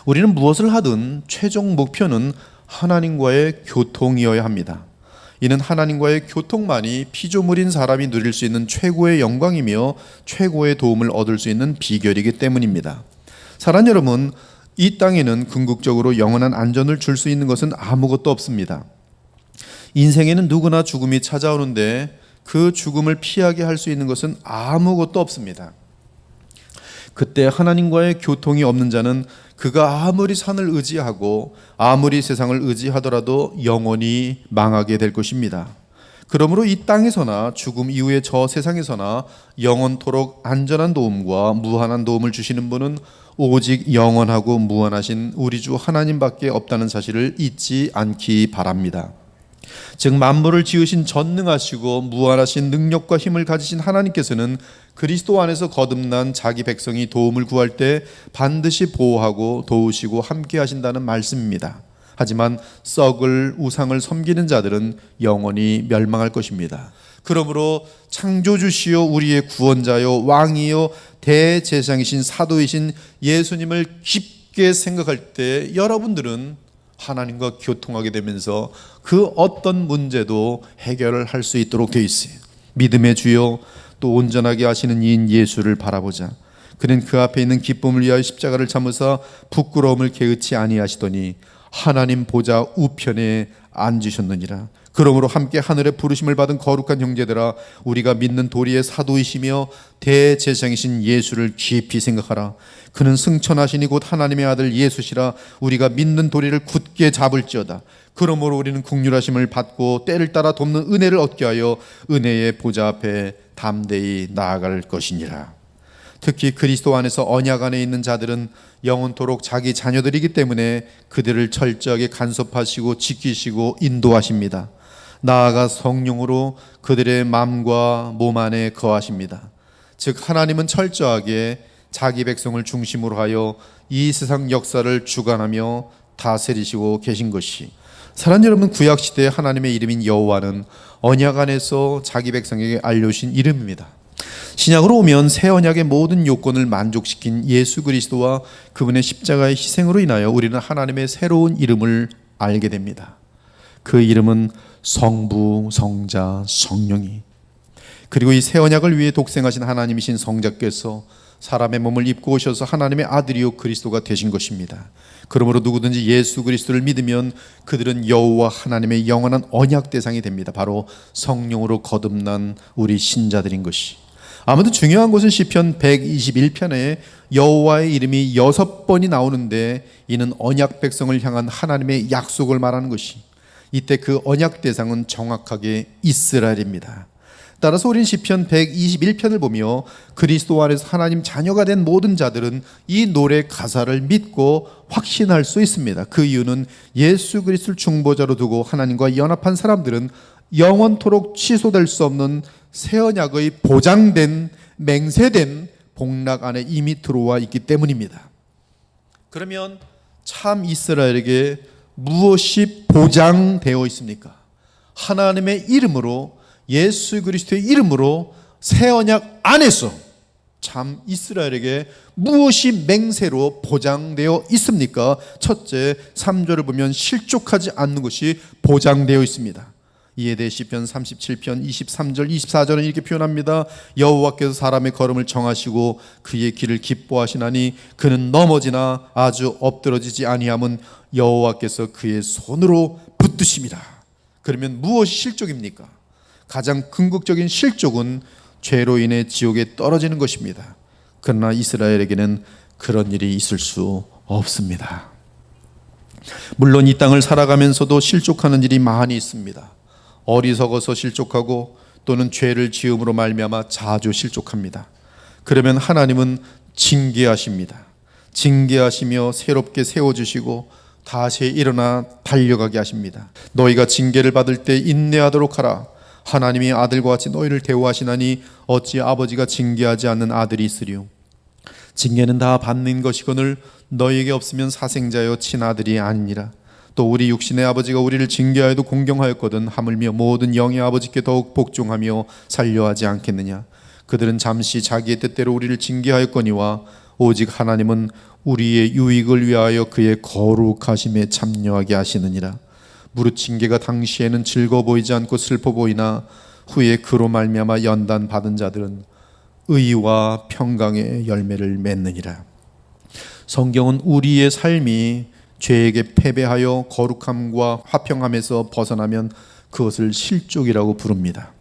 우리는 무엇을 하든 최종 목표는 하나님과의 교통이어야 합니다. 이는 하나님과의 교통만이 피조물인 사람이 누릴 수 있는 최고의 영광이며 최고의 도움을 얻을 수 있는 비결이기 때문입니다. 사랑하는 여러분, 이 땅에는 궁극적으로 영원한 안전을 줄 수 있는 것은 아무것도 없습니다. 인생에는 누구나 죽음이 찾아오는데 그 죽음을 피하게 할 수 있는 것은 아무것도 없습니다. 그때 하나님과의 교통이 없는 자는 그가 아무리 산을 의지하고 아무리 세상을 의지하더라도 영원히 망하게 될 것입니다. 그러므로 이 땅에서나 죽음 이후의 저 세상에서나 영원토록 안전한 도움과 무한한 도움을 주시는 분은 오직 영원하고 무한하신 우리 주 하나님밖에 없다는 사실을 잊지 않기 바랍니다. 즉 만물을 지으신 전능하시고 무한하신 능력과 힘을 가지신 하나님께서는 그리스도 안에서 거듭난 자기 백성이 도움을 구할 때 반드시 보호하고 도우시고 함께 하신다는 말씀입니다. 하지만 썩을 우상을 섬기는 자들은 영원히 멸망할 것입니다. 그러므로 창조주시요 우리의 구원자요 왕이요 대제사장이신 사도이신 예수님을 깊게 생각할 때 여러분들은 하나님과 교통하게 되면서 그 어떤 문제도 해결을 할 수 있도록 되어 있어요. 믿음의 주요 또 온전하게 하시는 이인 예수를 바라보자. 그는 그 앞에 있는 기쁨을 위하여 십자가를 참으사 부끄러움을 개의치 아니하시더니 하나님 보좌 우편에 앉으셨느니라. 그러므로 함께 하늘의 부르심을 받은 거룩한 형제들아, 우리가 믿는 도리의 사도이시며 대제사장이신 예수를 깊이 생각하라. 그는 승천하시니 곧 하나님의 아들 예수시라. 우리가 믿는 도리를 굳게 잡을지어다. 그러므로 우리는 긍휼하심을 받고 때를 따라 돕는 은혜를 얻게 하여 은혜의 보좌 앞에 담대히 나아갈 것이니라. 특히 그리스도 안에서 언약 안에 있는 자들은 영원토록 자기 자녀들이기 때문에 그들을 철저하게 간섭하시고 지키시고 인도하십니다. 나아가 성령으로 그들의 마음과 몸 안에 거하십니다. 즉 하나님은 철저하게 자기 백성을 중심으로 하여 이 세상 역사를 주관하며 다스리시고 계신 것이, 사랑하는 여러분, 구약시대의 하나님의 이름인 여호와는 언약 안에서 자기 백성에게 알려주신 이름입니다. 신약으로 오면 새 언약의 모든 요건을 만족시킨 예수 그리스도와 그분의 십자가의 희생으로 인하여 우리는 하나님의 새로운 이름을 알게 됩니다. 그 이름은 성부, 성자, 성령이, 그리고 이 새 언약을 위해 독생하신 하나님이신 성자께서 사람의 몸을 입고 오셔서 하나님의 아들이요 그리스도가 되신 것입니다. 그러므로 누구든지 예수 그리스도를 믿으면 그들은 여호와 하나님의 영원한 언약 대상이 됩니다. 바로 성령으로 거듭난 우리 신자들인 것이. 아무튼 중요한 것은 시편 121편에 여호와의 이름이 6번이 나오는데 이는 언약 백성을 향한 하나님의 약속을 말하는 것이, 이때 그 언약 대상은 정확하게 이스라엘입니다. 따라서 우린 시편 121편을 보며 그리스도 안에서 하나님 자녀가 된 모든 자들은 이 노래 가사를 믿고 확신할 수 있습니다. 그 이유는 예수 그리스도를 중보자로 두고 하나님과 연합한 사람들은 영원토록 취소될 수 없는 새 언약의 보장된 맹세된 복락 안에 이미 들어와 있기 때문입니다. 그러면 참 이스라엘에게 무엇이 보장되어 있습니까? 하나님의 이름으로, 예수 그리스도의 이름으로 새 언약 안에서 참 이스라엘에게 무엇이 맹세로 보장되어 있습니까? 첫째, 3절을 보면 실족하지 않는 것이 보장되어 있습니다. 이에 대해 시편 37편 23절 24절은 이렇게 표현합니다. 여호와께서 사람의 걸음을 정하시고 그의 길을 기뻐하시나니 그는 넘어지나 아주 엎드러지지 아니함은 여호와께서 그의 손으로 붙드심이라. 그러면 무엇이 실족입니까? 가장 궁극적인 실족은 죄로 인해 지옥에 떨어지는 것입니다. 그러나 이스라엘에게는 그런 일이 있을 수 없습니다. 물론 이 땅을 살아가면서도 실족하는 일이 많이 있습니다. 어리석어서 실족하고 또는 죄를 지음으로 말미암아 자주 실족합니다. 그러면 하나님은 징계하십니다. 징계하시며 새롭게 세워주시고 다시 일어나 달려가게 하십니다. 너희가 징계를 받을 때 인내하도록 하라. 하나님이 아들과 같이 너희를 대우하시나니 어찌 아버지가 징계하지 않는 아들이 있으리요. 징계는 다 받는 것이거늘 너희에게 없으면 사생자여 친아들이 아니니라. 또 우리 육신의 아버지가 우리를 징계하여도 공경하였거든 하물며 모든 영의 아버지께 더욱 복종하며 살려하지 않겠느냐. 그들은 잠시 자기의 뜻대로 우리를 징계하였거니와 오직 하나님은 우리의 유익을 위하여 그의 거룩하심에 참여하게 하시느니라. 무릇 징계가 당시에는 즐거워 보이지 않고 슬퍼 보이나 후에 그로 말미암아 연단 받은 자들은 의와 평강의 열매를 맺느니라. 성경은 우리의 삶이 죄에게 패배하여 거룩함과 화평함에서 벗어나면 그것을 실족이라고 부릅니다.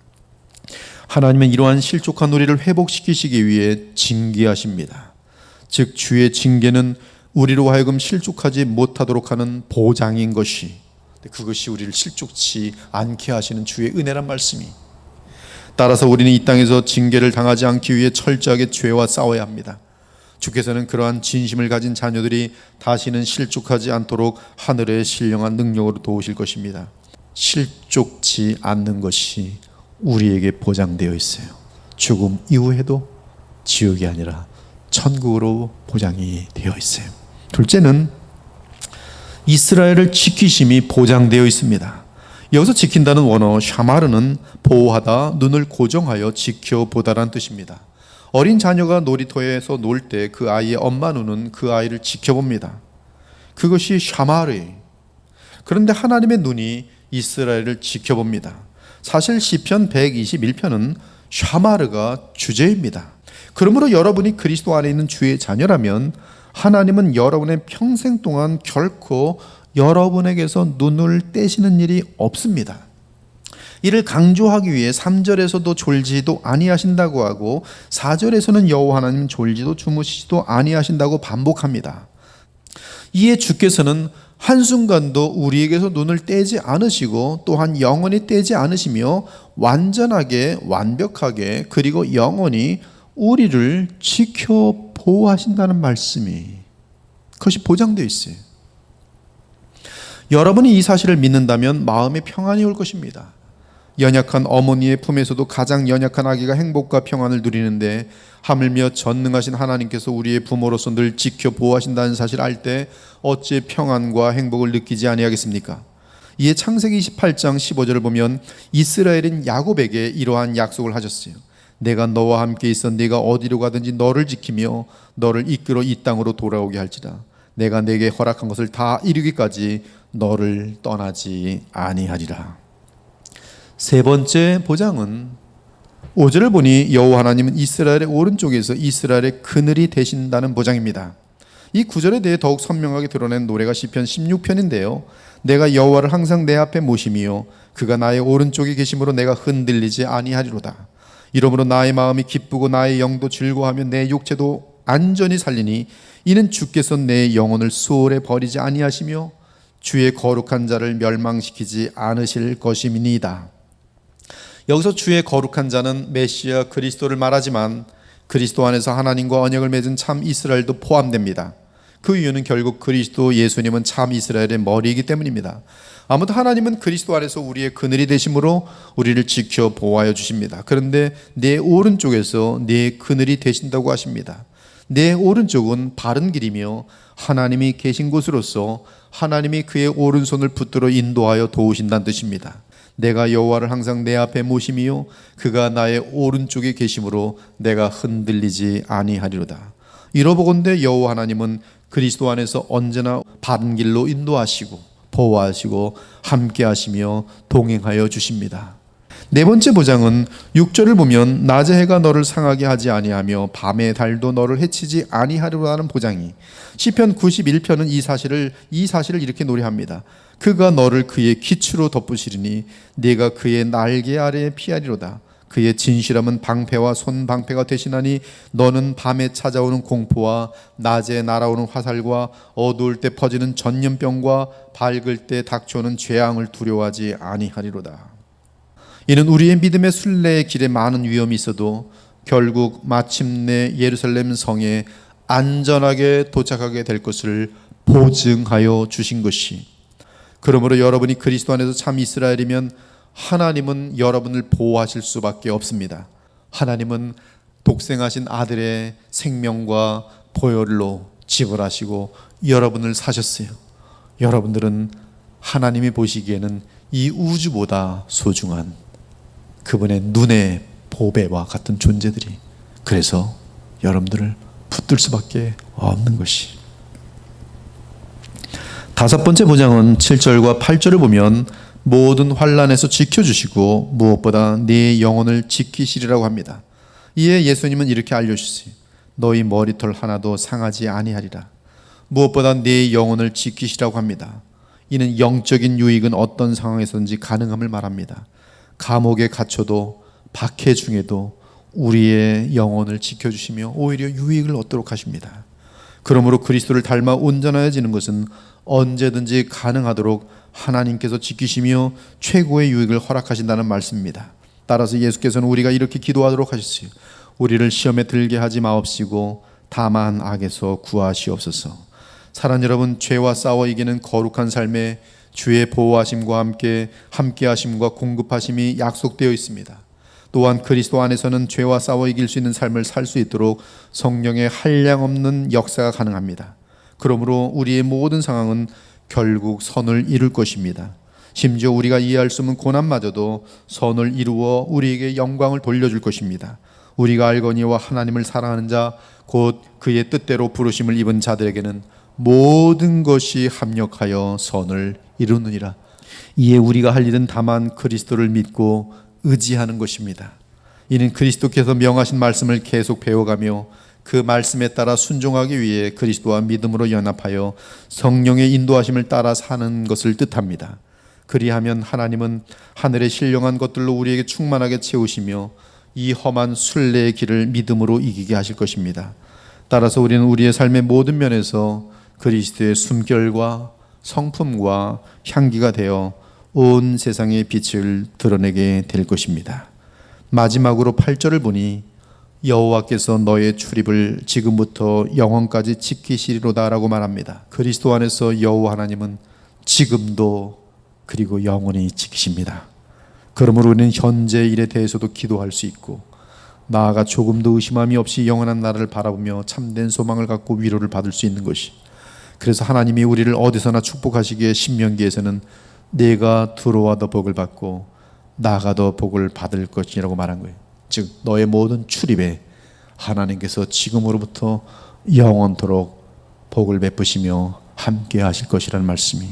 하나님은 이러한 실족한 우리를 회복시키시기 위해 징계하십니다. 즉 주의 징계는 우리로 하여금 실족하지 못하도록 하는 보장인 것이, 그것이 우리를 실족치 않게 하시는 주의 은혜란 말씀이. 따라서 우리는 이 땅에서 징계를 당하지 않기 위해 철저하게 죄와 싸워야 합니다. 주께서는 그러한 진심을 가진 자녀들이 다시는 실족하지 않도록 하늘의 신령한 능력으로 도우실 것입니다. 실족치 않는 것이 우리에게 보장되어 있어요. 죽음 이후에도 지옥이 아니라 천국으로 보장이 되어 있어요. 둘째는 이스라엘을 지키심이 보장되어 있습니다. 여기서 지킨다는 원어 샤마르는 보호하다, 눈을 고정하여 지켜보다라는 뜻입니다. 어린 자녀가 놀이터에서 놀 때 그 아이의 엄마 눈은 그 아이를 지켜봅니다. 그것이 샤마르예요. 그런데 하나님의 눈이 이스라엘을 지켜봅니다. 사실 시편 121편은 샤마르가 주제입니다. 그러므로 여러분이 그리스도 안에 있는 주의 자녀라면 하나님은 여러분의 평생 동안 결코 여러분에게서 눈을 떼시는 일이 없습니다. 이를 강조하기 위해 3절에서도 졸지도 아니하신다고 하고 4절에서는 여호와 하나님 졸지도 주무시지도 아니하신다고 반복합니다. 이에 주께서는 한순간도 우리에게서 눈을 떼지 않으시고 또한 영원히 떼지 않으시며 완전하게 완벽하게 그리고 영원히 우리를 지켜 보호하신다는 말씀이, 그것이 보장되어 있어요. 여러분이 이 사실을 믿는다면 마음에 평안이 올 것입니다. 연약한 어머니의 품에서도 가장 연약한 아기가 행복과 평안을 누리는데 하물며 전능하신 하나님께서 우리의 부모로서 늘 지켜 보호하신다는 사실을 알 때 어찌 평안과 행복을 느끼지 아니하겠습니까? 이에 창세기 28장 15절을 보면 이스라엘은 야곱에게 이러한 약속을 하셨어요. 내가 너와 함께 있어 네가 어디로 가든지 너를 지키며 너를 이끌어 이 땅으로 돌아오게 할지라. 내가 내게 허락한 것을 다 이루기까지 너를 떠나지 아니하리라. 세 번째 보장은 5절을 보니 여호와 하나님은 이스라엘의 오른쪽에서 이스라엘의 그늘이 되신다는 보장입니다. 이 구절에 대해 더욱 선명하게 드러낸 노래가 시편 16편인데요. 내가 여호와를 항상 내 앞에 모심이요 그가 나의 오른쪽에 계심으로 내가 흔들리지 아니하리로다. 이러므로 나의 마음이 기쁘고 나의 영도 즐거워하며 내 육체도 안전히 살리니 이는 주께서 내 영혼을 수월에 버리지 아니하시며 주의 거룩한 자를 멸망시키지 않으실 것임이니이다. 여기서 주의 거룩한 자는 메시아 그리스도를 말하지만 그리스도 안에서 하나님과 언약을 맺은 참 이스라엘도 포함됩니다. 그 이유는 결국 그리스도 예수님은 참 이스라엘의 머리이기 때문입니다. 아무튼 하나님은 그리스도 안에서 우리의 그늘이 되심으로 우리를 지켜 보호하여 주십니다. 그런데 내 오른쪽에서 내 그늘이 되신다고 하십니다. 내 오른쪽은 바른 길이며 하나님이 계신 곳으로서 하나님이 그의 오른손을 붙들어 인도하여 도우신다는 뜻입니다. 내가 여호와를 항상 내 앞에 모심이요 그가 나의 오른쪽에 계심으로 내가 흔들리지 아니하리로다. 이러보건대 여호와 하나님은 그리스도 안에서 언제나 바른 길로 인도하시고 보호하시고 함께하시며 동행하여 주십니다. 네 번째 보장은 6절을 보면 낮의 해가 너를 상하게 하지 아니하며 밤의 달도 너를 해치지 아니하리라는 보장이, 시편 91편은 이 사실을 이렇게 노래합니다. 그가 너를 그의 기초로 덮으시리니 네가 그의 날개 아래에 피하리로다. 그의 진실함은 방패와 손방패가 되시나니 너는 밤에 찾아오는 공포와 낮에 날아오는 화살과 어두울 때 퍼지는 전염병과 밝을 때 닥쳐오는 재앙을 두려워하지 아니하리로다. 이는 우리의 믿음의 순례의 길에 많은 위험이 있어도 결국 마침내 예루살렘 성에 안전하게 도착하게 될 것을 보증하여 주신 것이, 그러므로 여러분이 그리스도 안에서 참 이스라엘이면 하나님은 여러분을 보호하실 수밖에 없습니다. 하나님은 독생하신 아들의 생명과 보혈로 지불하시고 여러분을 사셨어요. 여러분들은 하나님이 보시기에는 이 우주보다 소중한 그분의 눈의 보배와 같은 존재들이, 그래서 여러분들을 붙들 수밖에 없는 것이. 다섯 번째 보장은 7절과 8절을 보면 모든 환난에서 지켜주시고 무엇보다 네 영혼을 지키시리라고 합니다. 이에 예수님은 이렇게 알려주세요. 너희 머리털 하나도 상하지 아니하리라. 무엇보다 네 영혼을 지키시라고 합니다. 이는 영적인 유익은 어떤 상황에서든지 가능함을 말합니다. 감옥에 갇혀도 박해 중에도 우리의 영혼을 지켜주시며 오히려 유익을 얻도록 하십니다. 그러므로 그리스도를 닮아 온전해지는 것은 언제든지 가능하도록 하나님께서 지키시며 최고의 유익을 허락하신다는 말씀입니다. 따라서 예수께서는 우리가 이렇게 기도하도록 하셨어요. 우리를 시험에 들게 하지 마옵시고 다만 악에서 구하시옵소서. 사랑 여러분, 죄와 싸워 이기는 거룩한 삶에 주의 보호하심과 함께하심과 공급하심이 약속되어 있습니다. 또한 그리스도 안에서는 죄와 싸워 이길 수 있는 삶을 살 수 있도록 성령의 한량없는 역사가 가능합니다. 그러므로 우리의 모든 상황은 결국 선을 이룰 것입니다. 심지어 우리가 이해할 수 없는 고난마저도 선을 이루어 우리에게 영광을 돌려줄 것입니다. 우리가 알거니와 하나님을 사랑하는 자 곧 그의 뜻대로 부르심을 입은 자들에게는 모든 것이 합력하여 선을 이루느니라. 이에 우리가 할 일은 다만 그리스도를 믿고 의지하는 것입니다. 이는 그리스도께서 명하신 말씀을 계속 배워가며 그 말씀에 따라 순종하기 위해 그리스도와 믿음으로 연합하여 성령의 인도하심을 따라 사는 것을 뜻합니다. 그리하면 하나님은 하늘의 신령한 것들로 우리에게 충만하게 채우시며 이 험한 순례의 길을 믿음으로 이기게 하실 것입니다. 따라서 우리는 우리의 삶의 모든 면에서 그리스도의 숨결과 성품과 향기가 되어 온 세상의 빛을 드러내게 될 것입니다. 마지막으로 8절을 보니 여호와께서 너의 출입을 지금부터 영원까지 지키시리로다라고 말합니다. 그리스도 안에서 여호와 하나님은 지금도 그리고 영원히 지키십니다. 그러므로 우리는 현재 일에 대해서도 기도할 수 있고 나아가 조금도 의심함이 없이 영원한 나라를 바라보며 참된 소망을 갖고 위로를 받을 수 있는 것이. 그래서 하나님이 우리를 어디서나 축복하시기에 신명기에서는 내가 들어와도 복을 받고 나가도 복을 받을 것이라고 말한 거예요. 즉 너의 모든 출입에 하나님께서 지금으로부터 영원토록 복을 베푸시며 함께 하실 것이라는 말씀이